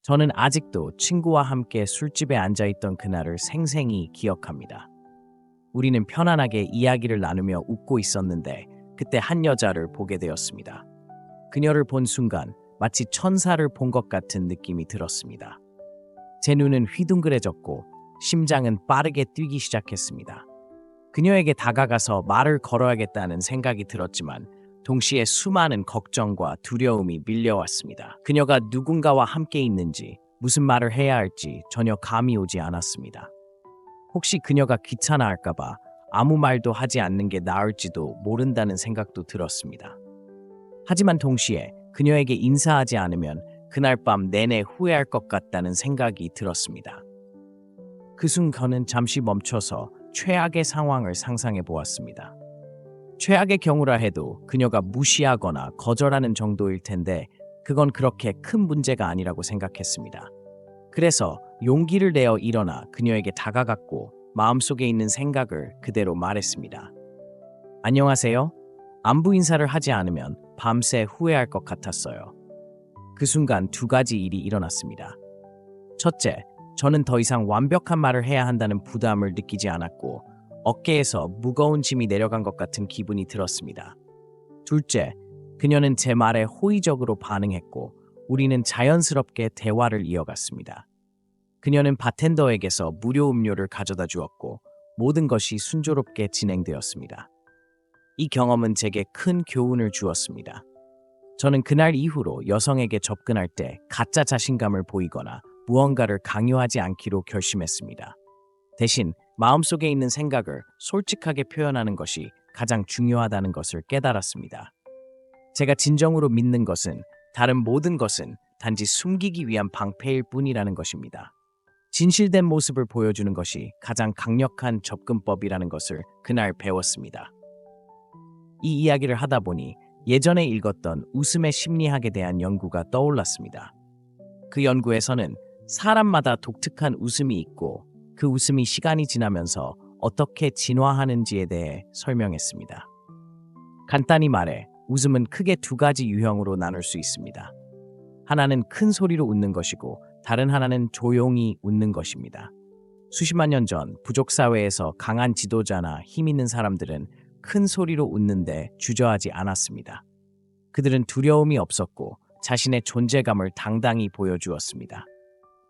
저는 아직도 친구와 함께 술집에 앉아있던 그날을 생생히 기억합니다. 우리는 편안하게 이야기를 나누며 웃고 있었는데 그때 한 여자를 보게 되었습니다. 그녀를 본 순간 마치 천사를 본 것 같은 느낌이 들었습니다. 제 눈은 휘둥그레졌고 심장은 빠르게 뛰기 시작했습니다. 그녀에게 다가가서 말을 걸어야겠다는 생각이 들었지만 동시에 수많은 걱정과 두려움이 밀려왔습니다. 그녀가 누군가와 함께 있는지, 무슨 말을 해야 할지 전혀 감이 오지 않았습니다. 혹시 그녀가 귀찮아할까봐 아무 말도 하지 않는 게 나을지도 모른다는 생각도 들었습니다. 하지만 동시에 그녀에게 인사하지 않으면 그날 밤 내내 후회할 것 같다는 생각이 들었습니다. 그 순간은 잠시 멈춰서 최악의 상황을 상상해 보았습니다. 최악의 경우라 해도 그녀가 무시하거나 거절하는 정도일 텐데 그건 그렇게 큰 문제가 아니라고 생각했습니다. 그래서 용기를 내어 일어나 그녀에게 다가갔고 마음속에 있는 생각을 그대로 말했습니다. 안녕하세요. 안부 인사를 하지 않으면 밤새 후회할 것 같았어요. 그 순간 두 가지 일이 일어났습니다. 첫째, 저는 더 이상 완벽한 말을 해야 한다는 부담을 느끼지 않았고 어깨에서 무거운 짐이 내려간 것 같은 기분이 들었습니다. 둘째, 그녀는 제 말에 호의적으로 반응했고 우리는 자연스럽게 대화를 이어갔습니다. 그녀는 바텐더에게서 무료 음료를 가져다 주었고 모든 것이 순조롭게 진행되었습니다. 이 경험은 제게 큰 교훈을 주었습니다. 저는 그날 이후로 여성에게 접근할 때 가짜 자신감을 보이거나 무언가를 강요하지 않기로 결심했습니다. 대신 마음속에 있는 생각을 솔직하게 표현하는 것이 가장 중요하다는 것을 깨달았습니다. 제가 진정으로 믿는 것은 다른 모든 것은 단지 숨기기 위한 방패일 뿐이라는 것입니다. 진실된 모습을 보여주는 것이 가장 강력한 접근법이라는 것을 그날 배웠습니다. 이 이야기를 하다 보니 예전에 읽었던 웃음의 심리학에 대한 연구가 떠올랐습니다. 그 연구에서는 사람마다 독특한 웃음이 있고 그 웃음이 시간이 지나면서 어떻게 진화하는지에 대해 설명했습니다. 간단히 말해 웃음은 크게 두 가지 유형으로 나눌 수 있습니다. 하나는 큰 소리로 웃는 것이고 다른 하나는 조용히 웃는 것입니다. 수십만 년 전 부족 사회에서 강한 지도자나 힘 있는 사람들은 큰 소리로 웃는데 주저하지 않았습니다. 그들은 두려움이 없었고 자신의 존재감을 당당히 보여주었습니다.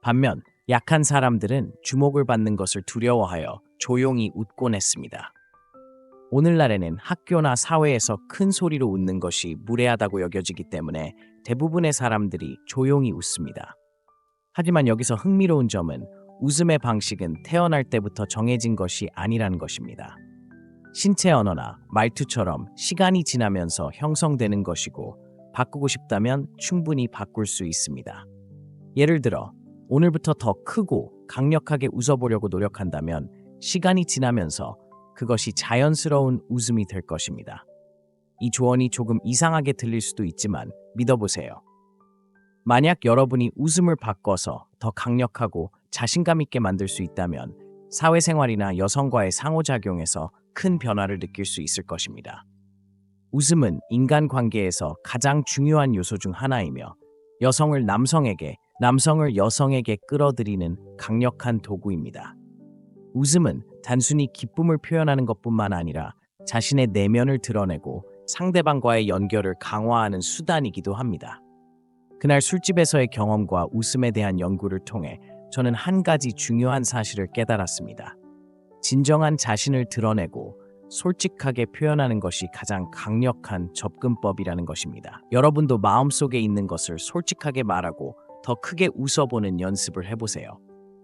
반면 약한 사람들은 주목을 받는 것을 두려워하여 조용히 웃곤 했습니다. 오늘날에는 학교나 사회에서 큰 소리로 웃는 것이 무례하다고 여겨지기 때문에 대부분의 사람들이 조용히 웃습니다. 하지만 여기서 흥미로운 점은 웃음의 방식은 태어날 때부터 정해진 것이 아니라는 것입니다. 신체 언어나 말투처럼 시간이 지나면서 형성되는 것이고 바꾸고 싶다면 충분히 바꿀 수 있습니다. 예를 들어 오늘부터 더 크고 강력하게 웃어보려고 노력한다면 시간이 지나면서 그것이 자연스러운 웃음이 될 것입니다. 이 조언이 조금 이상하게 들릴 수도 있지만 믿어보세요. 만약 여러분이 웃음을 바꿔서 더 강력하고 자신감 있게 만들 수 있다면 사회생활이나 여성과의 상호작용에서 큰 변화를 느낄 수 있을 것입니다. 웃음은 인간관계에서 가장 중요한 요소 중 하나이며 여성을 남성에게, 남성을 여성에게 끌어들이는 강력한 도구입니다. 웃음은 단순히 기쁨을 표현하는 것뿐만 아니라 자신의 내면을 드러내고 상대방과의 연결을 강화하는 수단이기도 합니다. 그날 술집에서의 경험과 웃음에 대한 연구를 통해 저는 한 가지 중요한 사실을 깨달았습니다. 진정한 자신을 드러내고 솔직하게 표현하는 것이 가장 강력한 접근법이라는 것입니다. 여러분도 마음속에 있는 것을 솔직하게 말하고 더 크게 웃어보는 연습을 해보세요.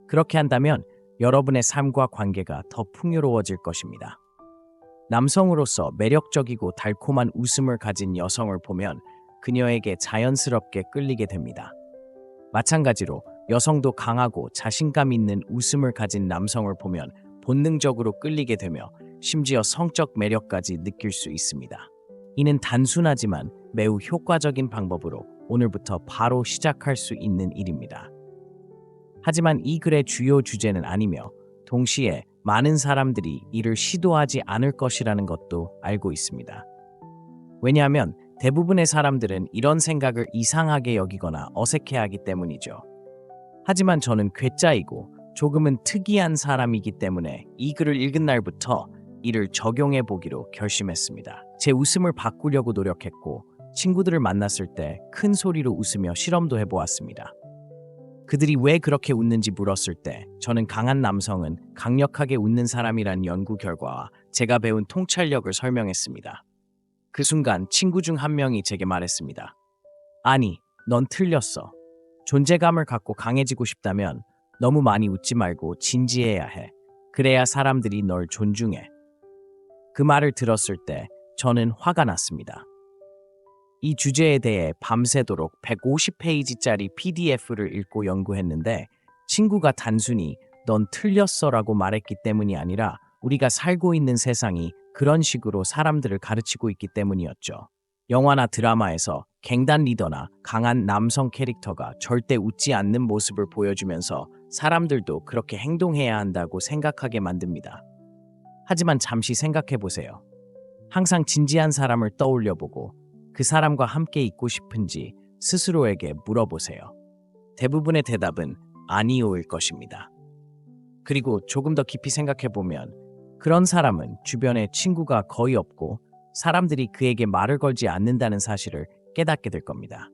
그렇게 한다면 여러분의 삶과 관계가 더 풍요로워질 것입니다. 남성으로서 매력적이고 달콤한 웃음을 가진 여성을 보면 그녀에게 자연스럽게 끌리게 됩니다. 마찬가지로 여성도 강하고 자신감 있는 웃음을 가진 남성을 보면 본능적으로 끌리게 되며 심지어 성적 매력까지 느낄 수 있습니다. 이는 단순하지만 매우 효과적인 방법으로 오늘부터 바로 시작할 수 있는 일입니다. 하지만 이 글의 주요 주제는 아니며 동시에 많은 사람들이 이를 시도하지 않을 것이라는 것도 알고 있습니다. 왜냐하면 대부분의 사람들은 이런 생각을 이상하게 여기거나 어색해하기 때문이죠. 하지만 저는 괴짜이고 조금은 특이한 사람이기 때문에 이 글을 읽은 날부터 이를 적용해 보기로 결심했습니다. 제 웃음을 바꾸려고 노력했고 친구들을 만났을 때 큰 소리로 웃으며 실험도 해보았습니다. 그들이 왜 그렇게 웃는지 물었을 때 저는 강한 남성은 강력하게 웃는 사람이란 연구 결과와 제가 배운 통찰력을 설명했습니다. 그 순간 친구 중 한 명이 제게 말했습니다. 아니, 넌 틀렸어. 존재감을 갖고 강해지고 싶다면 너무 많이 웃지 말고 진지해야 해. 그래야 사람들이 널 존중해. 그 말을 들었을 때 저는 화가 났습니다. 이 주제에 대해 밤새도록 150페이지짜리 PDF를 읽고 연구했는데 친구가 단순히 넌 틀렸어라고 말했기 때문이 아니라 우리가 살고 있는 세상이 그런 식으로 사람들을 가르치고 있기 때문이었죠. 영화나 드라마에서 갱단 리더나 강한 남성 캐릭터가 절대 웃지 않는 모습을 보여주면서 사람들도 그렇게 행동해야 한다고 생각하게 만듭니다. 하지만 잠시 생각해 보세요. 항상 진지한 사람을 떠올려보고 그 사람과 함께 있고 싶은지 스스로에게 물어보세요. 대부분의 대답은 아니요일 것입니다. 그리고 조금 더 깊이 생각해 보면 그런 사람은 주변에 친구가 거의 없고 사람들이 그에게 말을 걸지 않는다는 사실을 깨닫게 될 겁니다.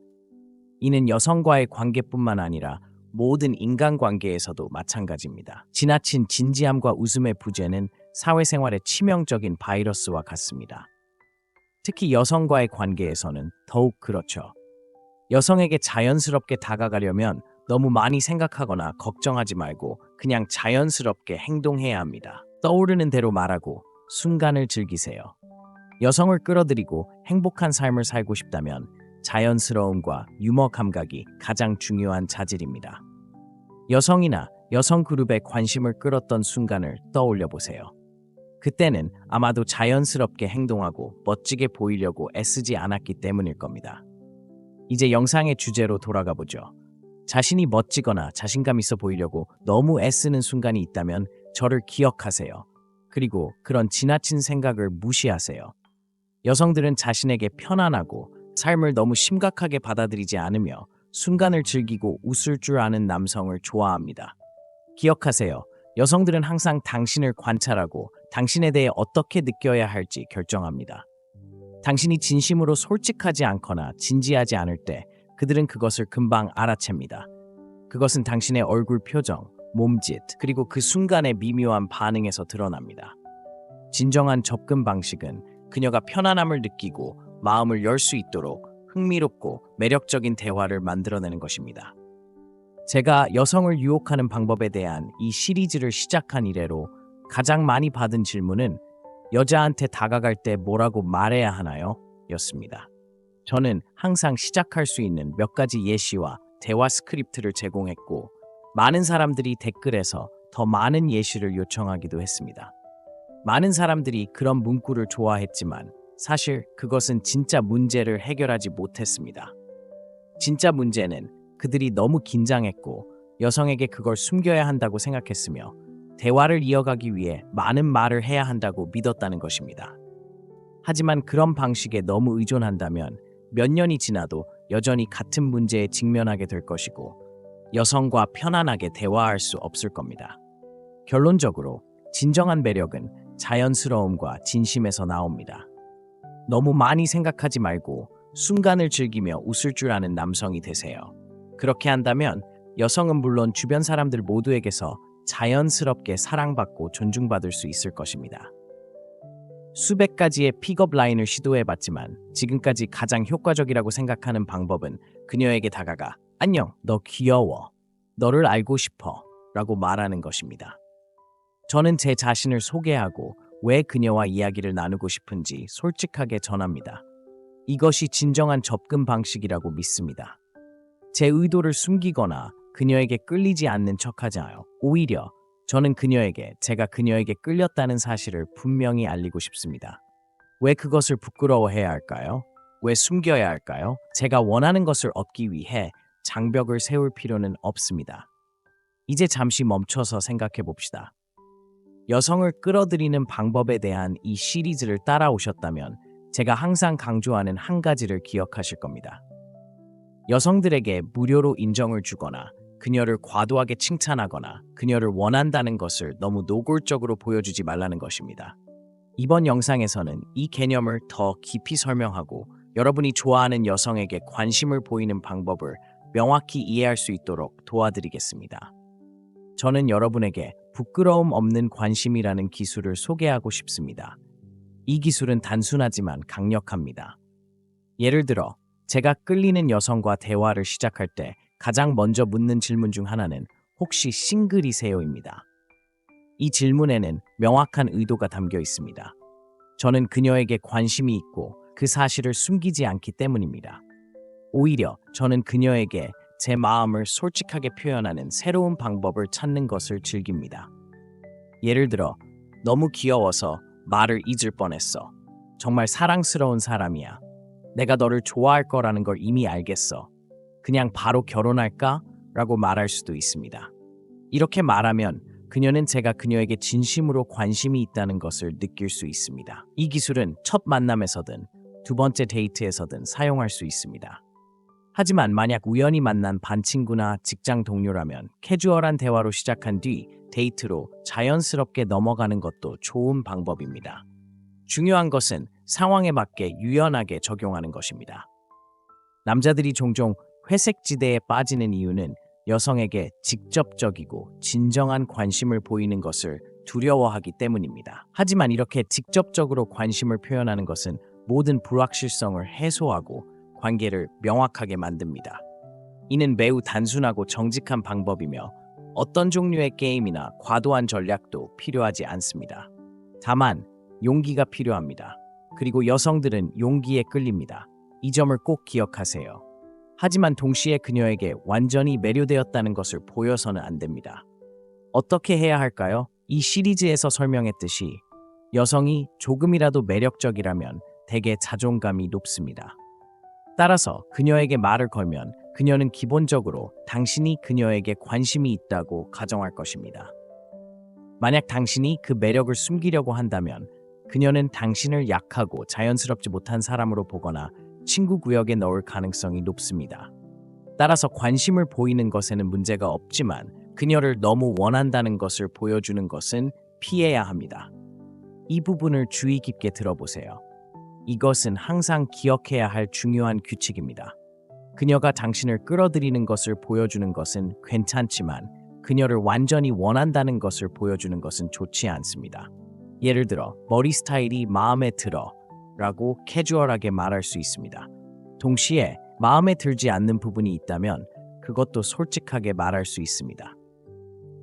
이는 여성과의 관계뿐만 아니라 모든 인간관계에서도 마찬가지입니다. 지나친 진지함과 웃음의 부재는 사회생활의 치명적인 바이러스와 같습니다. 특히 여성과의 관계에서는 더욱 그렇죠. 여성에게 자연스럽게 다가가려면 너무 많이 생각하거나 걱정하지 말고 그냥 자연스럽게 행동해야 합니다. 떠오르는 대로 말하고 순간을 즐기세요. 여성을 끌어들이고 행복한 삶을 살고 싶다면 자연스러움과 유머 감각이 가장 중요한 자질입니다. 여성이나 여성 그룹의 관심을 끌었던 순간을 떠올려 보세요. 그때는 아마도 자연스럽게 행동하고 멋지게 보이려고 애쓰지 않았기 때문일 겁니다. 이제 영상의 주제로 돌아가 보죠. 자신이 멋지거나 자신감 있어 보이려고 너무 애쓰는 순간이 있다면 저를 기억하세요. 그리고 그런 지나친 생각을 무시하세요. 여성들은 자신에게 편안하고 삶을 너무 심각하게 받아들이지 않으며 순간을 즐기고 웃을 줄 아는 남성을 좋아합니다. 기억하세요. 여성들은 항상 당신을 관찰하고 당신에 대해 어떻게 느껴야 할지 결정합니다. 당신이 진심으로 솔직하지 않거나 진지하지 않을 때 그들은 그것을 금방 알아챕니다. 그것은 당신의 얼굴 표정, 몸짓, 그리고 그 순간의 미묘한 반응에서 드러납니다. 진정한 접근 방식은 그녀가 편안함을 느끼고 마음을 열 수 있도록 흥미롭고 매력적인 대화를 만들어내는 것입니다. 제가 여성을 유혹하는 방법에 대한 이 시리즈를 시작한 이래로 가장 많이 받은 질문은 여자한테 다가갈 때 뭐라고 말해야 하나요? 였습니다. 저는 항상 시작할 수 있는 몇 가지 예시와 대화 스크립트를 제공했고 많은 사람들이 댓글에서 더 많은 예시를 요청하기도 했습니다. 많은 사람들이 그런 문구를 좋아했지만 사실 그것은 진짜 문제를 해결하지 못했습니다. 진짜 문제는 그들이 너무 긴장했고 여성에게 그걸 숨겨야 한다고 생각했으며 대화를 이어가기 위해 많은 말을 해야 한다고 믿었다는 것입니다. 하지만 그런 방식에 너무 의존한다면 몇 년이 지나도 여전히 같은 문제에 직면하게 될 것이고 여성과 편안하게 대화할 수 없을 겁니다. 결론적으로 진정한 매력은 자연스러움과 진심에서 나옵니다. 너무 많이 생각하지 말고 순간을 즐기며 웃을 줄 아는 남성이 되세요. 그렇게 한다면 여성은 물론 주변 사람들 모두에게서 자연스럽게 사랑받고 존중받을 수 있을 것입니다. 수백 가지의 픽업 라인을 시도해봤지만 지금까지 가장 효과적이라고 생각하는 방법은 그녀에게 다가가 안녕, 너 귀여워. 너를 알고 싶어. 라고 말하는 것입니다. 저는 제 자신을 소개하고 왜 그녀와 이야기를 나누고 싶은지 솔직하게 전합니다. 이것이 진정한 접근 방식이라고 믿습니다. 제 의도를 숨기거나 그녀에게 끌리지 않는 척하지 않아요. 오히려 저는 그녀에게 제가 그녀에게 끌렸다는 사실을 분명히 알리고 싶습니다. 왜 그것을 부끄러워해야 할까요? 왜 숨겨야 할까요? 제가 원하는 것을 얻기 위해 장벽을 세울 필요는 없습니다. 이제 잠시 멈춰서 생각해 봅시다. 여성을 끌어들이는 방법에 대한 이 시리즈를 따라오셨다면 제가 항상 강조하는 한 가지를 기억하실 겁니다. 여성들에게 무료로 인정을 주거나 그녀를 과도하게 칭찬하거나 그녀를 원한다는 것을 너무 노골적으로 보여주지 말라는 것입니다. 이번 영상에서는 이 개념을 더 깊이 설명하고 여러분이 좋아하는 여성에게 관심을 보이는 방법을 명확히 이해할 수 있도록 도와드리겠습니다. 저는 여러분에게 부끄러움 없는 관심이라는 기술을 소개하고 싶습니다. 이 기술은 단순하지만 강력합니다. 예를 들어, 제가 끌리는 여성과 대화를 시작할 때 가장 먼저 묻는 질문 중 하나는 혹시 싱글이세요입니다. 이 질문에는 명확한 의도가 담겨 있습니다. 저는 그녀에게 관심이 있고 그 사실을 숨기지 않기 때문입니다. 오히려 저는 그녀에게 제 마음을 솔직하게 표현하는 새로운 방법을 찾는 것을 즐깁니다. 예를 들어, 너무 귀여워서 말을 잊을 뻔했어. 정말 사랑스러운 사람이야. 내가 너를 좋아할 거라는 걸 이미 알겠어. 그냥 바로 결혼할까? 라고 말할 수도 있습니다. 이렇게 말하면 그녀는 제가 그녀에게 진심으로 관심이 있다는 것을 느낄 수 있습니다. 이 기술은 첫 만남에서든 두 번째 데이트에서든 사용할 수 있습니다. 하지만 만약 우연히 만난 반친구나 직장 동료라면 캐주얼한 대화로 시작한 뒤 데이트로 자연스럽게 넘어가는 것도 좋은 방법입니다. 중요한 것은 상황에 맞게 유연하게 적용하는 것입니다. 남자들이 종종 회색지대에 빠지는 이유는 여성에게 직접적이고 진정한 관심을 보이는 것을 두려워하기 때문입니다. 하지만 이렇게 직접적으로 관심을 표현하는 것은 모든 불확실성을 해소하고 관계를 명확하게 만듭니다. 이는 매우 단순하고 정직한 방법이며 어떤 종류의 게임이나 과도한 전략도 필요하지 않습니다. 다만 용기가 필요합니다. 그리고 여성들은 용기에 끌립니다. 이 점을 꼭 기억하세요. 하지만 동시에 그녀에게 완전히 매료되었다는 것을 보여서는 안 됩니다. 어떻게 해야 할까요? 이 시리즈에서 설명했듯이 여성이 조금이라도 매력적이라면 대개 자존감이 높습니다. 따라서 그녀에게 말을 걸면 그녀는 기본적으로 당신이 그녀에게 관심이 있다고 가정할 것입니다. 만약 당신이 그 매력을 숨기려고 한다면 그녀는 당신을 약하고 자연스럽지 못한 사람으로 보거나 친구 구역에 넣을 가능성이 높습니다. 따라서 관심을 보이는 것에는 문제가 없지만 그녀를 너무 원한다는 것을 보여주는 것은 피해야 합니다. 이 부분을 주의 깊게 들어보세요. 이것은 항상 기억해야 할 중요한 규칙입니다. 그녀가 당신을 끌어들이는 것을 보여주는 것은 괜찮지만 그녀를 완전히 원한다는 것을 보여주는 것은 좋지 않습니다. 예를 들어, 머리 스타일이 마음에 들어 라고 캐주얼하게 말할 수 있습니다. 동시에 마음에 들지 않는 부분이 있다면 그것도 솔직하게 말할 수 있습니다.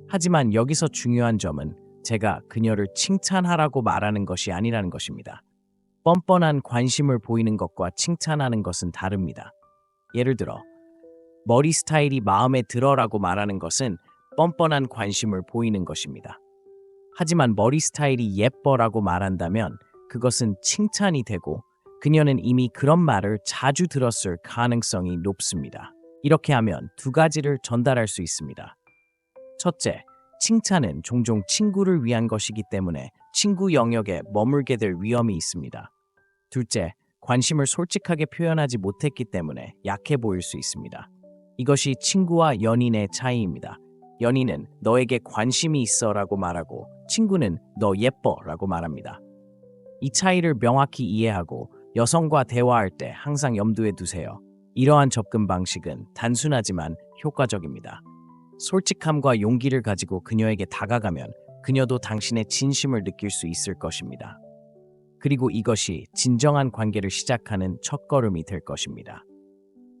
하지만 여기서 중요한 점은 제가 그녀를 칭찬하라고 말하는 것이 아니라는 것입니다. 뻔뻔한 관심을 보이는 것과 칭찬하는 것은 다릅니다. 예를 들어, 머리 스타일이 마음에 들어라고 말하는 것은 뻔뻔한 관심을 보이는 것입니다. 하지만 머리 스타일이 예뻐라고 말한다면 그것은 칭찬이 되고 그녀는 이미 그런 말을 자주 들었을 가능성이 높습니다. 이렇게 하면 두 가지를 전달할 수 있습니다. 첫째, 칭찬은 종종 친구를 위한 것이기 때문에 친구 영역에 머물게 될 위험이 있습니다. 둘째, 관심을 솔직하게 표현하지 못했기 때문에 약해 보일 수 있습니다. 이것이 친구와 연인의 차이입니다. 연인은 너에게 관심이 있어 라고 말하고 친구는 너 예뻐 라고 말합니다. 이 차이를 명확히 이해하고 여성과 대화할 때 항상 염두에 두세요. 이러한 접근 방식은 단순하지만 효과적입니다. 솔직함과 용기를 가지고 그녀에게 다가가면 그녀도 당신의 진심을 느낄 수 있을 것입니다. 그리고 이것이 진정한 관계를 시작하는 첫걸음이 될 것입니다.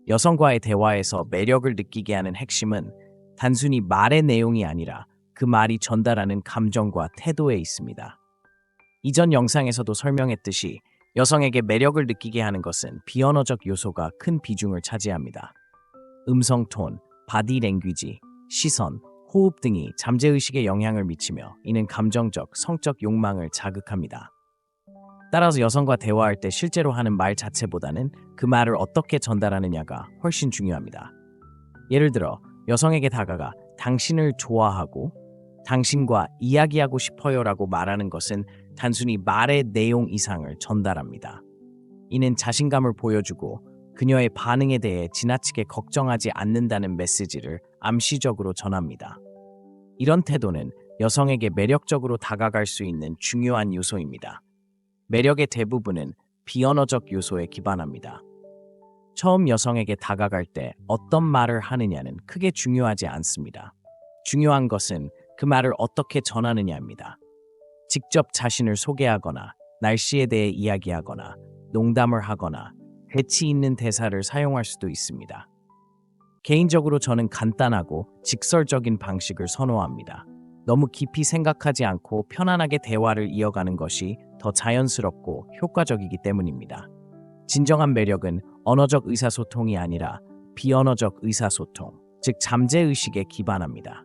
여성과의 대화에서 매력을 느끼게 하는 핵심은 단순히 말의 내용이 아니라 그 말이 전달하는 감정과 태도에 있습니다. 이전 영상에서도 설명했듯이 여성에게 매력을 느끼게 하는 것은 비언어적 요소가 큰 비중을 차지합니다. 음성 톤, 바디 랭귀지, 시선, 호흡 등이 잠재의식에 영향을 미치며 이는 감정적, 성적 욕망을 자극합니다. 따라서 여성과 대화할 때 실제로 하는 말 자체보다는 그 말을 어떻게 전달하느냐가 훨씬 중요합니다. 예를 들어 여성에게 다가가 당신을 좋아하고 당신과 이야기하고 싶어요라고 말하는 것은 단순히 말의 내용 이상을 전달합니다. 이는 자신감을 보여주고 그녀의 반응에 대해 지나치게 걱정하지 않는다는 메시지를 암시적으로 전합니다. 이런 태도는 여성에게 매력적으로 다가갈 수 있는 중요한 요소입니다. 매력의 대부분은 비언어적 요소에 기반합니다. 처음 여성에게 다가갈 때 어떤 말을 하느냐는 크게 중요하지 않습니다. 중요한 것은 그 말을 어떻게 전하느냐입니다. 직접 자신을 소개하거나 날씨에 대해 이야기하거나 농담을 하거나 재치 있는 대사를 사용할 수도 있습니다. 개인적으로 저는 간단하고 직설적인 방식을 선호합니다. 너무 깊이 생각하지 않고 편안하게 대화를 이어가는 것이 더 자연스럽고 효과적이기 때문입니다. 진정한 매력은 언어적 의사소통이 아니라 비언어적 의사소통, 즉 잠재의식에 기반합니다.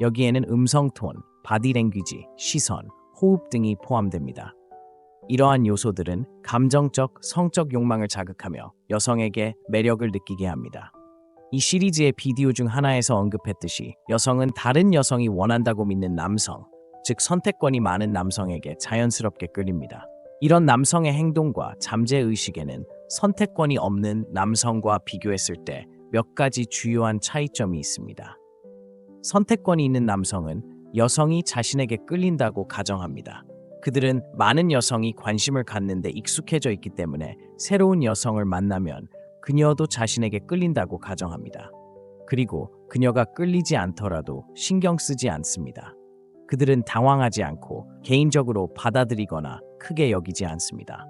여기에는 음성톤, 바디랭귀지, 시선, 호흡 등이 포함됩니다. 이러한 요소들은 감정적, 성적 욕망을 자극하며 여성에게 매력을 느끼게 합니다. 이 시리즈의 비디오 중 하나에서 언급했듯이 여성은 다른 여성이 원한다고 믿는 남성, 즉 선택권이 많은 남성에게 자연스럽게 끌립니다. 이런 남성의 행동과 잠재의식에는 선택권이 없는 남성과 비교했을 때 몇 가지 주요한 차이점이 있습니다. 선택권이 있는 남성은 여성이 자신에게 끌린다고 가정합니다. 그들은 많은 여성이 관심을 갖는데 익숙해져 있기 때문에 새로운 여성을 만나면 그녀도 자신에게 끌린다고 가정합니다. 그리고 그녀가 끌리지 않더라도 신경 쓰지 않습니다. 그들은 당황하지 않고 개인적으로 받아들이거나 크게 여기지 않습니다.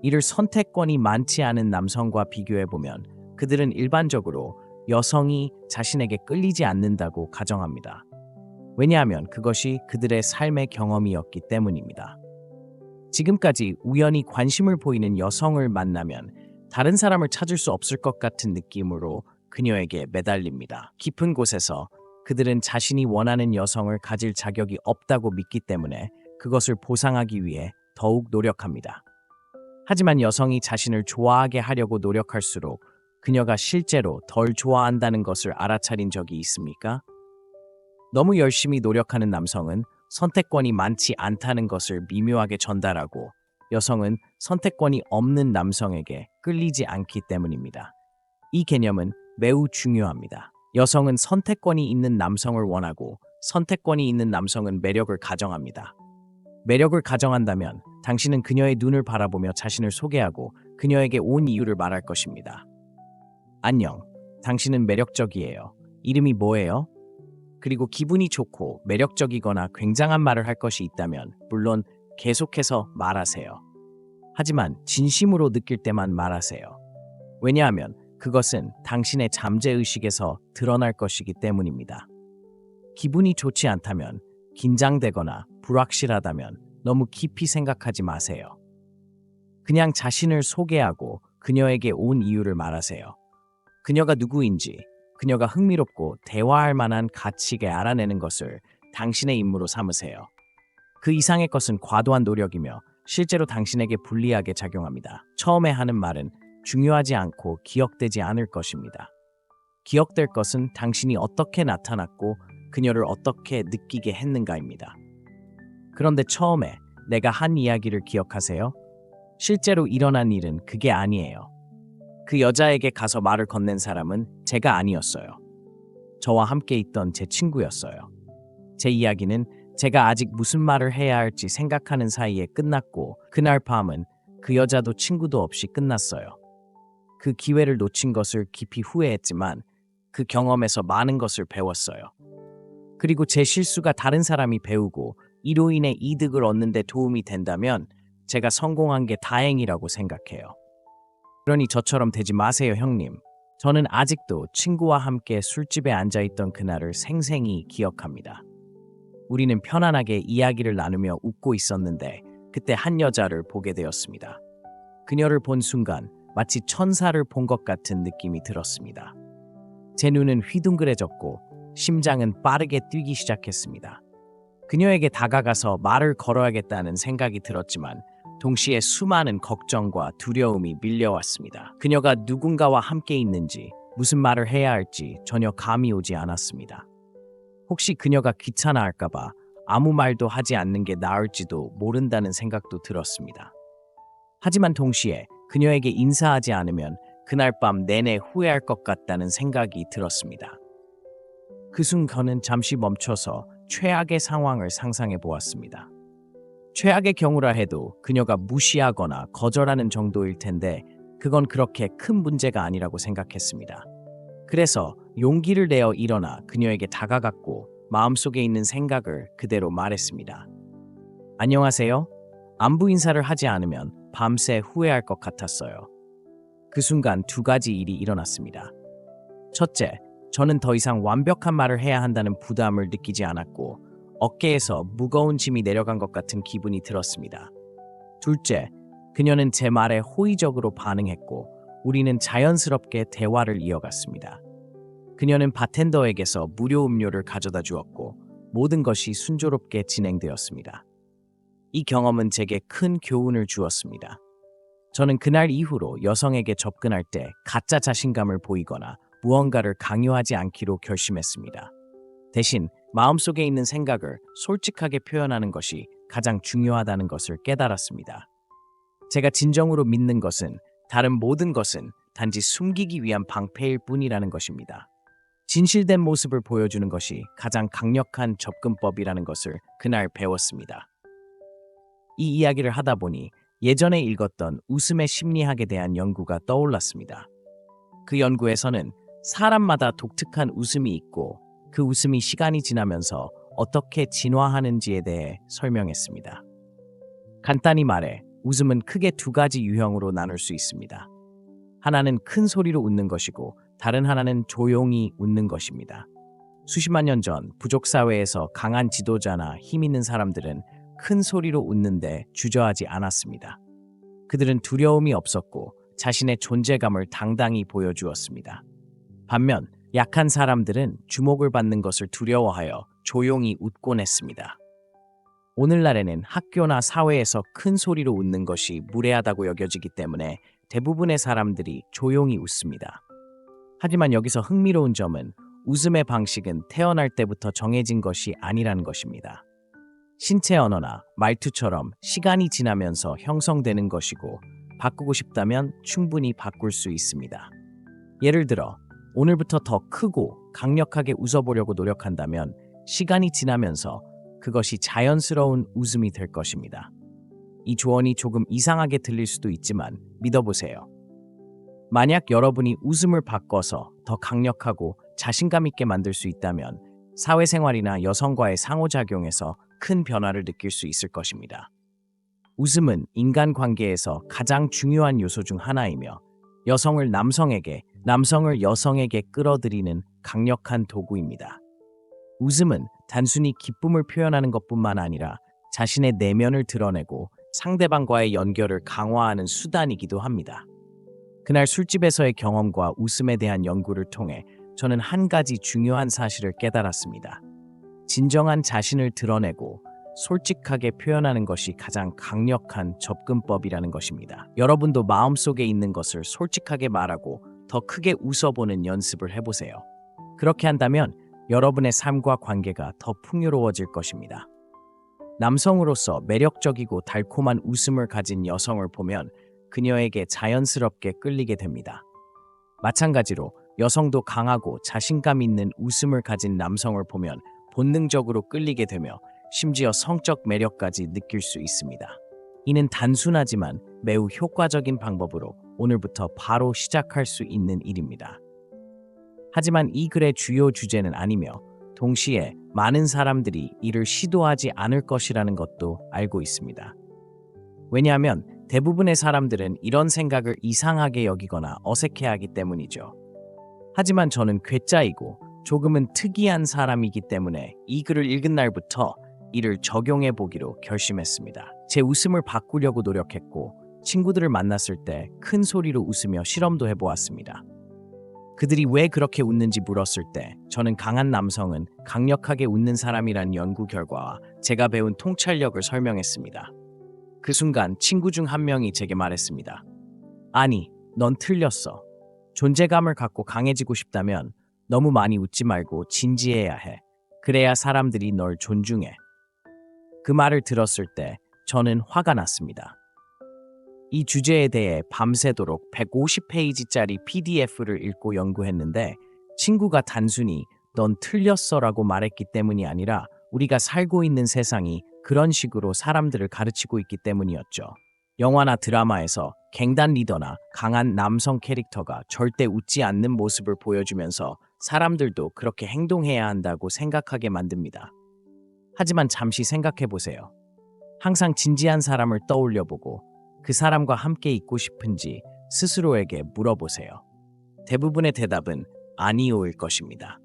이를 선택권이 많지 않은 남성과 비교해보면 그들은 일반적으로 여성이 자신에게 끌리지 않는다고 가정합니다. 왜냐하면 그것이 그들의 삶의 경험이었기 때문입니다. 지금까지 우연히 관심을 보이는 여성을 만나면 다른 사람을 찾을 수 없을 것 같은 느낌으로 그녀에게 매달립니다. 깊은 곳에서 그들은 자신이 원하는 여성을 가질 자격이 없다고 믿기 때문에 그것을 보상하기 위해 더욱 노력합니다. 하지만 여성이 자신을 좋아하게 하려고 노력할수록 그녀가 실제로 덜 좋아한다는 것을 알아차린 적이 있습니까? 너무 열심히 노력하는 남성은 선택권이 많지 않다는 것을 미묘하게 전달하고 여성은 선택권이 없는 남성에게 끌리지 않기 때문입니다. 이 개념은 매우 중요합니다. 여성은 선택권이 있는 남성을 원하고 선택권이 있는 남성은 매력을 가정합니다. 매력을 가정한다면 당신은 그녀의 눈을 바라보며 자신을 소개하고 그녀에게 온 이유를 말할 것입니다. 안녕, 당신은 매력적이에요. 이름이 뭐예요? 그리고 기분이 좋고 매력적이거나 굉장한 말을 할 것이 있다면 물론 계속해서 말하세요. 하지만 진심으로 느낄 때만 말하세요. 왜냐하면 그것은 당신의 잠재의식에서 드러날 것이기 때문입니다. 기분이 좋지 않다면, 긴장되거나 불확실하다면 너무 깊이 생각하지 마세요. 그냥 자신을 소개하고 그녀에게 온 이유를 말하세요. 그녀가 누구인지, 그녀가 흥미롭고 대화할 만한 가치게 알아내는 것을 당신의 임무로 삼으세요. 그 이상의 것은 과도한 노력이며 실제로 당신에게 불리하게 작용합니다. 처음에 하는 말은 중요하지 않고 기억되지 않을 것입니다. 기억될 것은 당신이 어떻게 나타났고 그녀를 어떻게 느끼게 했는가입니다. 그런데 처음에 내가 한 이야기를 기억하세요? 실제로 일어난 일은 그게 아니에요. 그 여자에게 가서 말을 건넨 사람은 제가 아니었어요. 저와 함께 있던 제 친구였어요. 제 이야기는 제가 아직 무슨 말을 해야 할지 생각하는 사이에 끝났고 그날 밤은 그 여자도 친구도 없이 끝났어요. 그 기회를 놓친 것을 깊이 후회했지만 그 경험에서 많은 것을 배웠어요. 그리고 제 실수가 다른 사람이 배우고 이로 인해 이득을 얻는 데 도움이 된다면 제가 성공한 게 다행이라고 생각해요. 그러니 저처럼 되지 마세요, 형님. 저는 아직도 친구와 함께 술집에 앉아있던 그날을 생생히 기억합니다. 우리는 편안하게 이야기를 나누며 웃고 있었는데 그때 한 여자를 보게 되었습니다. 그녀를 본 순간 마치 천사를 본 것 같은 느낌이 들었습니다. 제 눈은 휘둥그레졌고 심장은 빠르게 뛰기 시작했습니다. 그녀에게 다가가서 말을 걸어야겠다는 생각이 들었지만 동시에 수많은 걱정과 두려움이 밀려왔습니다. 그녀가 누군가와 함께 있는지, 무슨 말을 해야 할지 전혀 감이 오지 않았습니다. 혹시 그녀가 귀찮아할까봐 아무 말도 하지 않는 게 나을지도 모른다는 생각도 들었습니다. 하지만 동시에 그녀에게 인사하지 않으면 그날 밤 내내 후회할 것 같다는 생각이 들었습니다. 그 순간은 잠시 멈춰서 최악의 상황을 상상해 보았습니다. 최악의 경우라 해도 그녀가 무시하거나 거절하는 정도일 텐데 그건 그렇게 큰 문제가 아니라고 생각했습니다. 그래서 용기를 내어 일어나 그녀에게 다가갔고 마음속에 있는 생각을 그대로 말했습니다. 안녕하세요. 안부 인사를 하지 않으면 밤새 후회할 것 같았어요. 그 순간 두 가지 일이 일어났습니다. 첫째, 저는 더 이상 완벽한 말을 해야 한다는 부담을 느끼지 않았고 어깨에서 무거운 짐이 내려간 것 같은 기분이 들었습니다. 둘째, 그녀는 제 말에 호의적으로 반응했고 우리는 자연스럽게 대화를 이어갔습니다. 그녀는 바텐더에게서 무료 음료를 가져다 주었고 모든 것이 순조롭게 진행되었습니다. 이 경험은 제게 큰 교훈을 주었습니다. 저는 그날 이후로 여성에게 접근할 때 가짜 자신감을 보이거나 무언가를 강요하지 않기로 결심했습니다. 대신 마음속에 있는 생각을 솔직하게 표현하는 것이 가장 중요하다는 것을 깨달았습니다. 제가 진정으로 믿는 것은 다른 모든 것은 단지 숨기기 위한 방패일 뿐이라는 것입니다. 진실된 모습을 보여주는 것이 가장 강력한 접근법이라는 것을 그날 배웠습니다. 이 이야기를 하다 보니 예전에 읽었던 웃음의 심리학에 대한 연구가 떠올랐습니다. 그 연구에서는 사람마다 독특한 웃음이 있고 그 웃음이 시간이 지나면서 어떻게 진화하는지에 대해 설명했습니다. 간단히 말해 웃음은 크게 두 가지 유형으로 나눌 수 있습니다. 하나는 큰 소리로 웃는 것이고 다른 하나는 조용히 웃는 것입니다. 수십만 년 전 부족 사회에서 강한 지도자나 힘 있는 사람들은 큰 소리로 웃는데 주저하지 않았습니다. 그들은 두려움이 없었고 자신의 존재감을 당당히 보여주었습니다. 반면 약한 사람들은 주목을 받는 것을 두려워하여 조용히 웃곤 했습니다. 오늘날에는 학교나 사회에서 큰 소리로 웃는 것이 무례하다고 여겨지기 때문에 대부분의 사람들이 조용히 웃습니다. 하지만 여기서 흥미로운 점은 웃음의 방식은 태어날 때부터 정해진 것이 아니라는 것입니다. 신체 언어나 말투처럼 시간이 지나면서 형성되는 것이고 바꾸고 싶다면 충분히 바꿀 수 있습니다. 예를 들어 오늘부터 더 크고 강력하게 웃어보려고 노력한다면 시간이 지나면서 그것이 자연스러운 웃음이 될 것입니다. 이 조언이 조금 이상하게 들릴 수도 있지만 믿어보세요. 만약 여러분이 웃음을 바꿔서 더 강력하고 자신감 있게 만들 수 있다면 사회생활이나 여성과의 상호작용에서 큰 변화를 느낄 수 있을 것입니다. 웃음은 인간관계에서 가장 중요한 요소 중 하나이며 여성을 남성에게, 남성을 여성에게 끌어들이는 강력한 도구입니다. 웃음은 단순히 기쁨을 표현하는 것뿐만 아니라 자신의 내면을 드러내고 상대방과의 연결을 강화하는 수단이기도 합니다. 그날 술집에서의 경험과 웃음에 대한 연구를 통해 저는 한 가지 중요한 사실을 깨달았습니다. 진정한 자신을 드러내고 솔직하게 표현하는 것이 가장 강력한 접근법이라는 것입니다. 여러분도 마음속에 있는 것을 솔직하게 말하고 더 크게 웃어보는 연습을 해보세요. 그렇게 한다면 여러분의 삶과 관계가 더 풍요로워질 것입니다. 남성으로서 매력적이고 달콤한 웃음을 가진 여성을 보면 그녀에게 자연스럽게 끌리게 됩니다. 마찬가지로 여성도 강하고 자신감 있는 웃음을 가진 남성을 보면 본능적으로 끌리게 되며 심지어 성적 매력까지 느낄 수 있습니다. 이는 단순하지만 매우 효과적인 방법으로 오늘부터 바로 시작할 수 있는 일입니다. 하지만 이 글의 주요 주제는 아니며 동시에 많은 사람들이 이를 시도하지 않을 것이라는 것도 알고 있습니다. 왜냐하면 대부분의 사람들은 이런 생각을 이상하게 여기거나 어색해하기 때문이죠. 하지만 저는 괴짜이고 조금은 특이한 사람이기 때문에 이 글을 읽은 날부터 이를 적용해 보기로 결심했습니다. 제 웃음을 바꾸려고 노력했고 친구들을 만났을 때 큰 소리로 웃으며 실험도 해보았습니다. 그들이 왜 그렇게 웃는지 물었을 때 저는 강한 남성은 강력하게 웃는 사람이란 연구 결과와 제가 배운 통찰력을 설명했습니다. 그 순간 친구 중 한 명이 제게 말했습니다. 아니, 넌 틀렸어. 존재감을 갖고 강해지고 싶다면 너무 많이 웃지 말고 진지해야 해. 그래야 사람들이 널 존중해. 그 말을 들었을 때 저는 화가 났습니다. 이 주제에 대해 밤새도록 150페이지짜리 PDF를 읽고 연구했는데 친구가 단순히 넌 틀렸어라고 말했기 때문이 아니라 우리가 살고 있는 세상이 그런 식으로 사람들을 가르치고 있기 때문이었죠. 영화나 드라마에서 갱단 리더나 강한 남성 캐릭터가 절대 웃지 않는 모습을 보여주면서 사람들도 그렇게 행동해야 한다고 생각하게 만듭니다. 하지만 잠시 생각해 보세요. 항상 진지한 사람을 떠올려 보고 그 사람과 함께 있고 싶은지 스스로에게 물어보세요. 대부분의 대답은 아니오일 것입니다.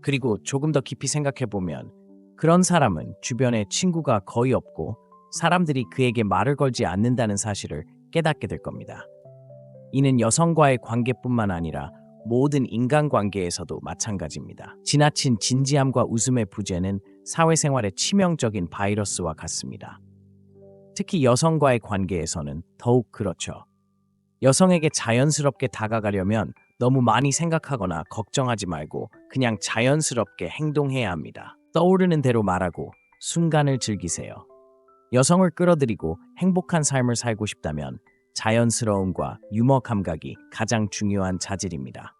그리고 조금 더 깊이 생각해 보면 그런 사람은 주변에 친구가 거의 없고 사람들이 그에게 말을 걸지 않는다는 사실을 깨닫게 될 겁니다. 이는 여성과의 관계뿐만 아니라 모든 인간관계에서도 마찬가지입니다. 지나친 진지함과 웃음의 부재는 사회생활의 치명적인 바이러스와 같습니다. 특히 여성과의 관계에서는 더욱 그렇죠. 여성에게 자연스럽게 다가가려면 너무 많이 생각하거나 걱정하지 말고 그냥 자연스럽게 행동해야 합니다. 떠오르는 대로 말하고 순간을 즐기세요. 여성을 끌어들이고 행복한 삶을 살고 싶다면 자연스러움과 유머 감각이 가장 중요한 자질입니다.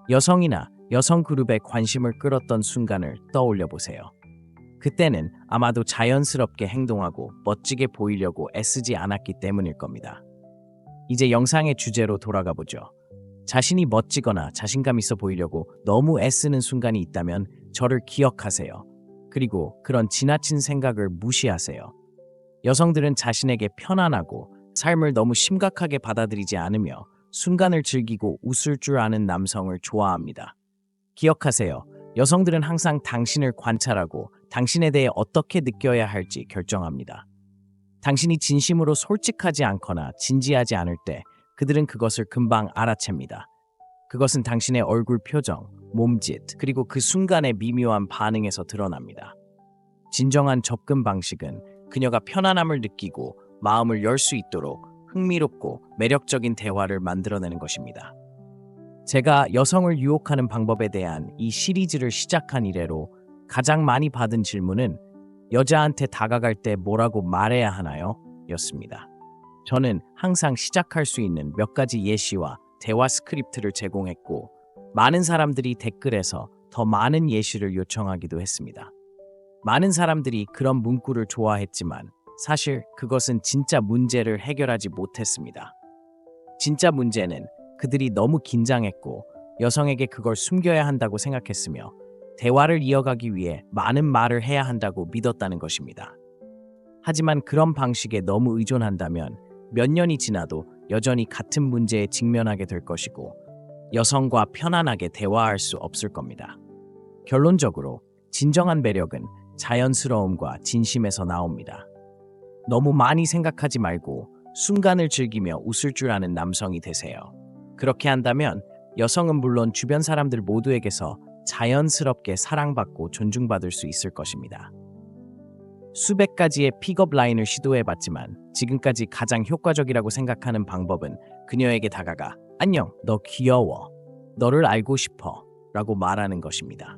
여성이나 여성 그룹의 관심을 끌었던 순간을 떠올려 보세요. 그때는 아마도 자연스럽게 행동하고 멋지게 보이려고 애쓰지 않았기 때문일 겁니다. 이제 영상의 주제로 돌아가 보죠. 자신이 멋지거나 자신감 있어 보이려고 너무 애쓰는 순간이 있다면 저를 기억하세요. 그리고 그런 지나친 생각을 무시하세요. 여성들은 자신에게 편안하고 삶을 너무 심각하게 받아들이지 않으며 순간을 즐기고 웃을 줄 아는 남성을 좋아합니다. 기억하세요. 여성들은 항상 당신을 관찰하고 당신에 대해 어떻게 느껴야 할지 결정합니다. 당신이 진심으로 솔직하지 않거나 진지하지 않을 때 그들은 그것을 금방 알아챕니다. 그것은 당신의 얼굴 표정, 몸짓, 그리고 그 순간의 미묘한 반응에서 드러납니다. 진정한 접근 방식은 그녀가 편안함을 느끼고 마음을 열 수 있도록 흥미롭고 매력적인 대화를 만들어내는 것입니다. 제가 여성을 유혹하는 방법에 대한 이 시리즈를 시작한 이래로 가장 많이 받은 질문은 여자한테 다가갈 때 뭐라고 말해야 하나요? 였습니다. 저는 항상 시작할 수 있는 몇 가지 예시와 대화 스크립트를 제공했고 많은 사람들이 댓글에서 더 많은 예시를 요청하기도 했습니다. 많은 사람들이 그런 문구를 좋아했지만 사실 그것은 진짜 문제를 해결하지 못했습니다. 진짜 문제는 그들이 너무 긴장했고 여성에게 그걸 숨겨야 한다고 생각했으며 대화를 이어가기 위해 많은 말을 해야 한다고 믿었다는 것입니다. 하지만 그런 방식에 너무 의존한다면 몇 년이 지나도 여전히 같은 문제에 직면하게 될 것이고 여성과 편안하게 대화할 수 없을 겁니다. 결론적으로 진정한 매력은 자연스러움과 진심에서 나옵니다. 너무 많이 생각하지 말고 순간을 즐기며 웃을 줄 아는 남성이 되세요. 그렇게 한다면 여성은 물론 주변 사람들 모두에게서 자연스럽게 사랑받고 존중받을 수 있을 것입니다. 수백 가지의 픽업 라인을 시도해봤지만 지금까지 가장 효과적이라고 생각하는 방법은 그녀에게 다가가 안녕, 너 귀여워, 너를 알고 싶어 라고 말하는 것입니다.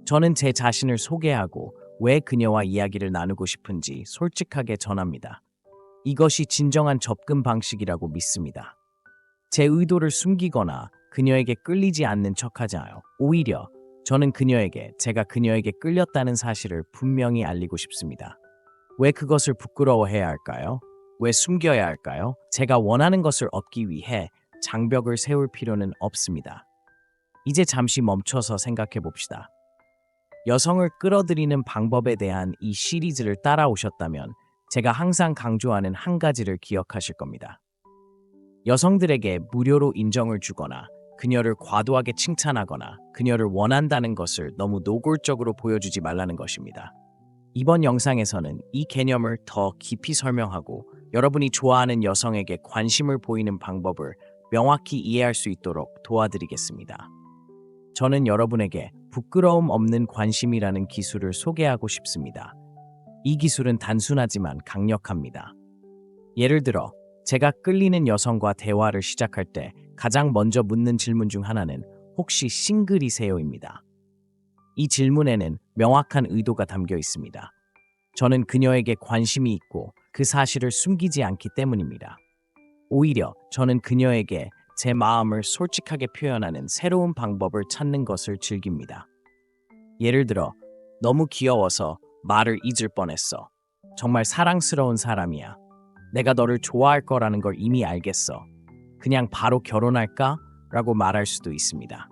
저는 제 자신을 소개하고 왜 그녀와 이야기를 나누고 싶은지 솔직하게 전합니다. 이것이 진정한 접근 방식이라고 믿습니다. 제 의도를 숨기거나 그녀에게 끌리지 않는 척하지 않아요. 오히려 저는 그녀에게 제가 그녀에게 끌렸다는 사실을 분명히 알리고 싶습니다. 왜 그것을 부끄러워해야 할까요? 왜 숨겨야 할까요? 제가 원하는 것을 얻기 위해 장벽을 세울 필요는 없습니다. 이제 잠시 멈춰서 생각해 봅시다. 여성을 끌어들이는 방법에 대한 이 시리즈를 따라오셨다면 제가 항상 강조하는 한 가지를 기억하실 겁니다. 여성들에게 무료로 인정을 주거나 그녀를 과도하게 칭찬하거나 그녀를 원한다는 것을 너무 노골적으로 보여주지 말라는 것입니다. 이번 영상에서는 이 개념을 더 깊이 설명하고 여러분이 좋아하는 여성에게 관심을 보이는 방법을 명확히 이해할 수 있도록 도와드리겠습니다. 저는 여러분에게 부끄러움 없는 관심이라는 기술을 소개하고 싶습니다. 이 기술은 단순하지만 강력합니다. 예를 들어, 제가 끌리는 여성과 대화를 시작할 때 가장 먼저 묻는 질문 중 하나는 혹시 싱글이세요입니다. 이 질문에는 명확한 의도가 담겨 있습니다. 저는 그녀에게 관심이 있고 그 사실을 숨기지 않기 때문입니다. 오히려 저는 그녀에게 제 마음을 솔직하게 표현하는 새로운 방법을 찾는 것을 즐깁니다. 예를 들어, 너무 귀여워서 말을 잊을 뻔했어. 정말 사랑스러운 사람이야. 내가 너를 좋아할 거라는 걸 이미 알겠어. 그냥 바로 결혼할까? 라고 말할 수도 있습니다.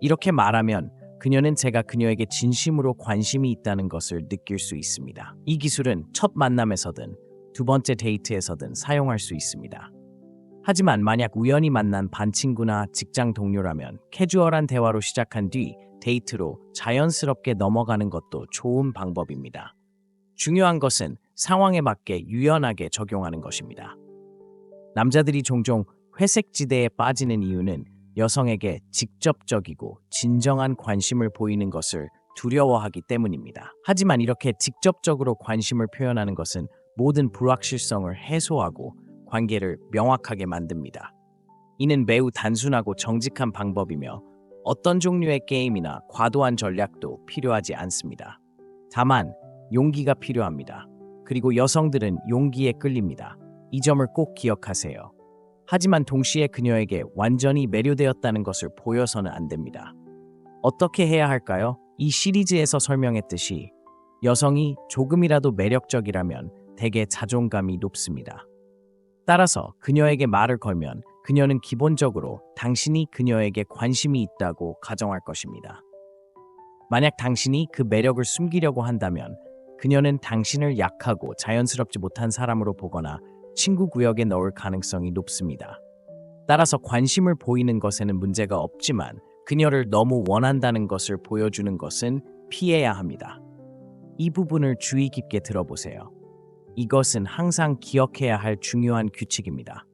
이렇게 말하면 그녀는 제가 그녀에게 진심으로 관심이 있다는 것을 느낄 수 있습니다. 이 기술은 첫 만남에서든 두 번째 데이트에서든 사용할 수 있습니다. 하지만 만약 우연히 만난 반친구나 직장 동료라면 캐주얼한 대화로 시작한 뒤 데이트로 자연스럽게 넘어가는 것도 좋은 방법입니다. 중요한 것은 상황에 맞게 유연하게 적용하는 것입니다. 남자들이 종종 회색 지대에 빠지는 이유는 여성에게 직접적이고 진정한 관심을 보이는 것을 두려워하기 때문입니다. 하지만 이렇게 직접적으로 관심을 표현하는 것은 모든 불확실성을 해소하고 관계를 명확하게 만듭니다. 이는 매우 단순하고 정직한 방법이며 어떤 종류의 게임이나 과도한 전략도 필요하지 않습니다. 다만 용기가 필요합니다. 그리고 여성들은 용기에 끌립니다. 이 점을 꼭 기억하세요. 하지만 동시에 그녀에게 완전히 매료되었다는 것을 보여서는 안 됩니다. 어떻게 해야 할까요? 이 시리즈에서 설명했듯이 여성이 조금이라도 매력적이라면 대개 자존감이 높습니다. 따라서 그녀에게 말을 걸면 그녀는 기본적으로 당신이 그녀에게 관심이 있다고 가정할 것입니다. 만약 당신이 그 매력을 숨기려고 한다면 그녀는 당신을 약하고 자연스럽지 못한 사람으로 보거나 친구 구역에 넣을 가능성이 높습니다. 따라서 관심을 보이는 것에는 문제가 없지만 그녀를 너무 원한다는 것을 보여주는 것은 피해야 합니다. 이 부분을 주의 깊게 들어보세요. 이것은 항상 기억해야 할 중요한 규칙입니다.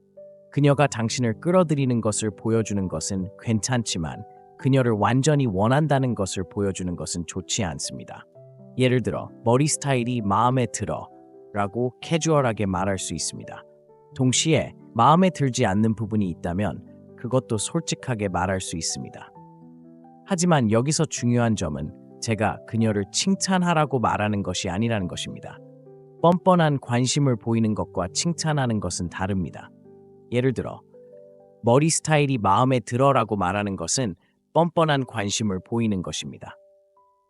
그녀가 당신을 끌어들이는 것을 보여주는 것은 괜찮지만 그녀를 완전히 원한다는 것을 보여주는 것은 좋지 않습니다. 예를 들어, 머리 스타일이 마음에 들어 라고 캐주얼하게 말할 수 있습니다. 동시에 마음에 들지 않는 부분이 있다면 그것도 솔직하게 말할 수 있습니다. 하지만 여기서 중요한 점은 제가 그녀를 칭찬하라고 말하는 것이 아니라는 것입니다. 뻔뻔한 관심을 보이는 것과 칭찬하는 것은 다릅니다. 예를 들어, 머리 스타일이 마음에 들어라고 말하는 것은 뻔뻔한 관심을 보이는 것입니다.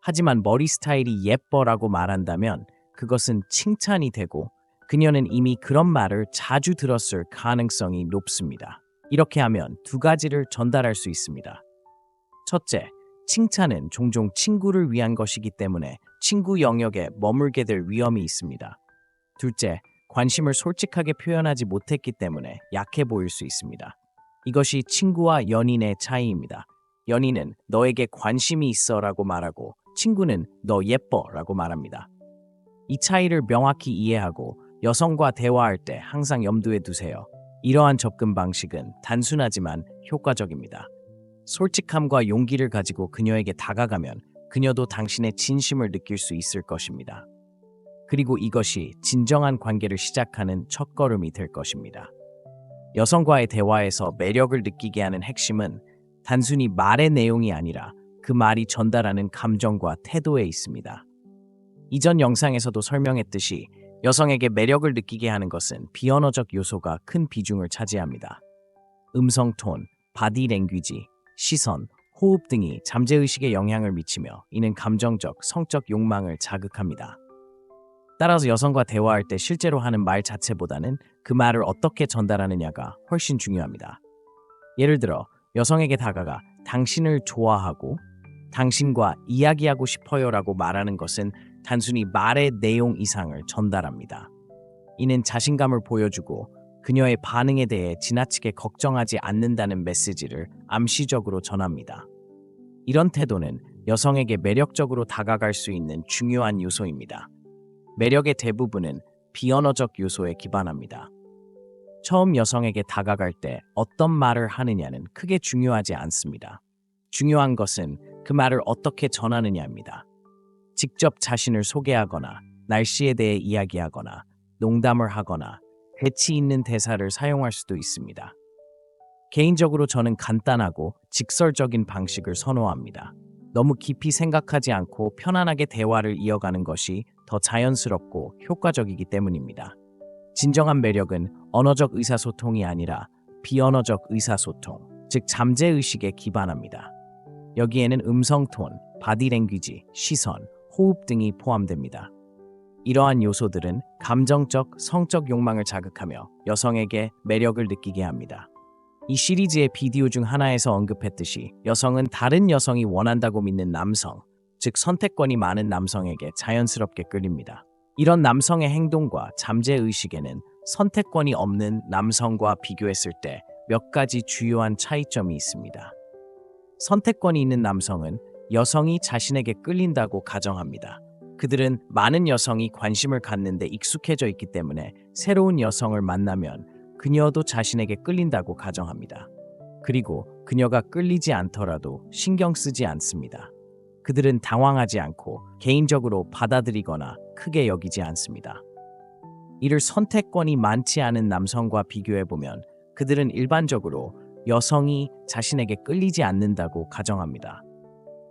하지만 머리 스타일이 예뻐라고 말한다면 그것은 칭찬이 되고 그녀는 이미 그런 말을 자주 들었을 가능성이 높습니다. 이렇게 하면 두 가지를 전달할 수 있습니다. 첫째, 칭찬은 종종 친구를 위한 것이기 때문에 친구 영역에 머물게 될 위험이 있습니다. 둘째, 관심을 솔직하게 표현하지 못했기 때문에 약해 보일 수 있습니다. 이것이 친구와 연인의 차이입니다. 연인은 너에게 관심이 있어라고 말하고 친구는 너 예뻐라고 말합니다. 이 차이를 명확히 이해하고 여성과 대화할 때 항상 염두에 두세요. 이러한 접근 방식은 단순하지만 효과적입니다. 솔직함과 용기를 가지고 그녀에게 다가가면 그녀도 당신의 진심을 느낄 수 있을 것입니다. 그리고 이것이 진정한 관계를 시작하는 첫걸음이 될 것입니다. 여성과의 대화에서 매력을 느끼게 하는 핵심은 단순히 말의 내용이 아니라 그 말이 전달하는 감정과 태도에 있습니다. 이전 영상에서도 설명했듯이 여성에게 매력을 느끼게 하는 것은 비언어적 요소가 큰 비중을 차지합니다. 음성 톤, 바디 랭귀지, 시선, 호흡 등이 잠재의식에 영향을 미치며 이는 감정적, 성적 욕망을 자극합니다. 따라서 여성과 대화할 때 실제로 하는 말 자체보다는 그 말을 어떻게 전달하느냐가 훨씬 중요합니다. 예를 들어 여성에게 다가가 당신을 좋아하고 당신과 이야기하고 싶어요라고 말하는 것은 단순히 말의 내용 이상을 전달합니다. 이는 자신감을 보여주고 그녀의 반응에 대해 지나치게 걱정하지 않는다는 메시지를 암시적으로 전합니다. 이런 태도는 여성에게 매력적으로 다가갈 수 있는 중요한 요소입니다. 매력의 대부분은 비언어적 요소에 기반합니다. 처음 여성에게 다가갈 때 어떤 말을 하느냐는 크게 중요하지 않습니다. 중요한 것은 그 말을 어떻게 전하느냐입니다. 직접 자신을 소개하거나 날씨에 대해 이야기하거나 농담을 하거나 재치 있는 대사를 사용할 수도 있습니다. 개인적으로 저는 간단하고 직설적인 방식을 선호합니다. 너무 깊이 생각하지 않고 편안하게 대화를 이어가는 것이 더 자연스럽고 효과적이기 때문입니다. 진정한 매력은 언어적 의사소통이 아니라 비언어적 의사소통, 즉 잠재의식에 기반합니다. 여기에는 음성톤, 바디랭귀지, 시선, 호흡 등이 포함됩니다. 이러한 요소들은 감정적, 성적 욕망을 자극하며 여성에게 매력을 느끼게 합니다. 이 시리즈의 비디오 중 하나에서 언급했듯이 여성은 다른 여성이 원한다고 믿는 남성, 즉 선택권이 많은 남성에게 자연스럽게 끌립니다. 이런 남성의 행동과 잠재의식에는 선택권이 없는 남성과 비교했을 때 몇 가지 주요한 차이점이 있습니다. 선택권이 있는 남성은 여성이 자신에게 끌린다고 가정합니다. 그들은 많은 여성이 관심을 갖는데 익숙해져 있기 때문에 새로운 여성을 만나면 그녀도 자신에게 끌린다고 가정합니다. 그리고 그녀가 끌리지 않더라도 신경 쓰지 않습니다. 그들은 당황하지 않고 개인적으로 받아들이거나 크게 여기지 않습니다. 이를 선택권이 많지 않은 남성과 비교해보면 그들은 일반적으로 여성이 자신에게 끌리지 않는다고 가정합니다.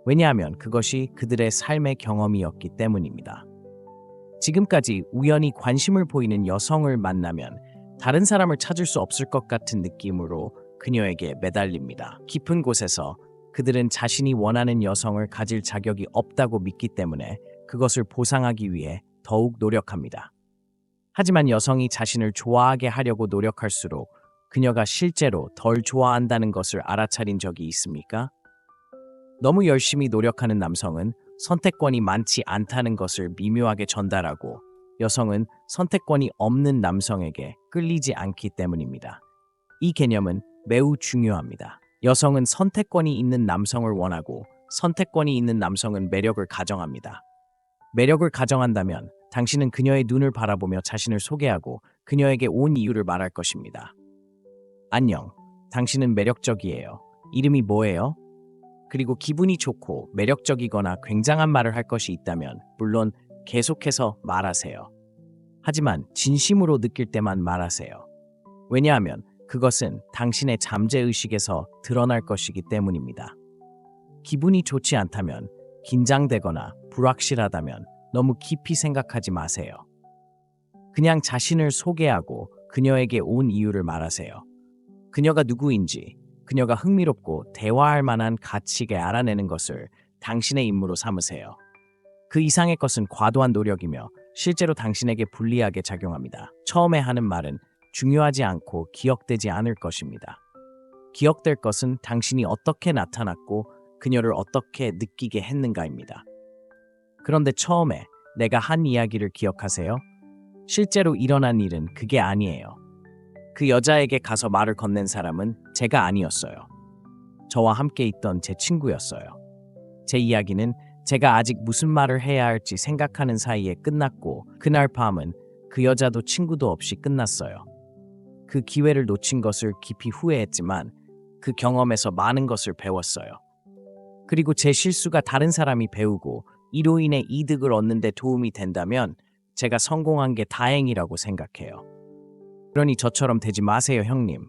왜냐하면 그것이 그들의 삶의 경험이었기 때문입니다. 지금까지 우연히 관심을 보이는 여성을 만나면 다른 사람을 찾을 수 없을 것 같은 느낌으로 그녀에게 매달립니다. 깊은 곳에서 그들은 자신이 원하는 여성을 가질 자격이 없다고 믿기 때문에 그것을 보상하기 위해 더욱 노력합니다. 하지만 여성이 자신을 좋아하게 하려고 노력할수록 그녀가 실제로 덜 좋아한다는 것을 알아차린 적이 있습니까? 너무 열심히 노력하는 남성은 선택권이 많지 않다는 것을 미묘하게 전달하고 여성은 선택권이 없는 남성에게 끌리지 않기 때문입니다. 이 개념은 매우 중요합니다. 여성은 선택권이 있는 남성을 원하고 선택권이 있는 남성은 매력을 가정합니다. 매력을 가정한다면 당신은 그녀의 눈을 바라보며 자신을 소개하고 그녀에게 온 이유를 말할 것입니다. 안녕, 당신은 매력적이에요. 이름이 뭐예요? 그리고 기분이 좋고 매력적이거나 굉장한 말을 할 것이 있다면 물론 계속해서 말하세요. 하지만 진심으로 느낄 때만 말하세요. 왜냐하면 그것은 당신의 잠재의식에서 드러날 것이기 때문입니다. 기분이 좋지 않다면, 긴장되거나 불확실하다면 너무 깊이 생각하지 마세요. 그냥 자신을 소개하고 그녀에게 온 이유를 말하세요. 그녀가 누구인지, 그녀가 흥미롭고 대화할 만한 가치게 알아내는 것을 당신의 임무로 삼으세요. 그 이상의 것은 과도한 노력이며 실제로 당신에게 불리하게 작용합니다. 처음에 하는 말은 중요하지 않고 기억되지 않을 것입니다. 기억될 것은 당신이 어떻게 나타났고 그녀를 어떻게 느끼게 했는가입니다. 그런데 처음에 내가 한 이야기를 기억하세요? 실제로 일어난 일은 그게 아니에요. 그 여자에게 가서 말을 건넨 사람은 제가 아니었어요. 저와 함께 있던 제 친구였어요. 제 이야기는 제가 아직 무슨 말을 해야 할지 생각하는 사이에 끝났고 그날 밤은 그 여자도 친구도 없이 끝났어요. 그 기회를 놓친 것을 깊이 후회했지만 그 경험에서 많은 것을 배웠어요. 그리고 제 실수가 다른 사람이 배우고 이로 인해 이득을 얻는 데 도움이 된다면 제가 성공한 게 다행이라고 생각해요. 그러니 저처럼 되지 마세요, 형님.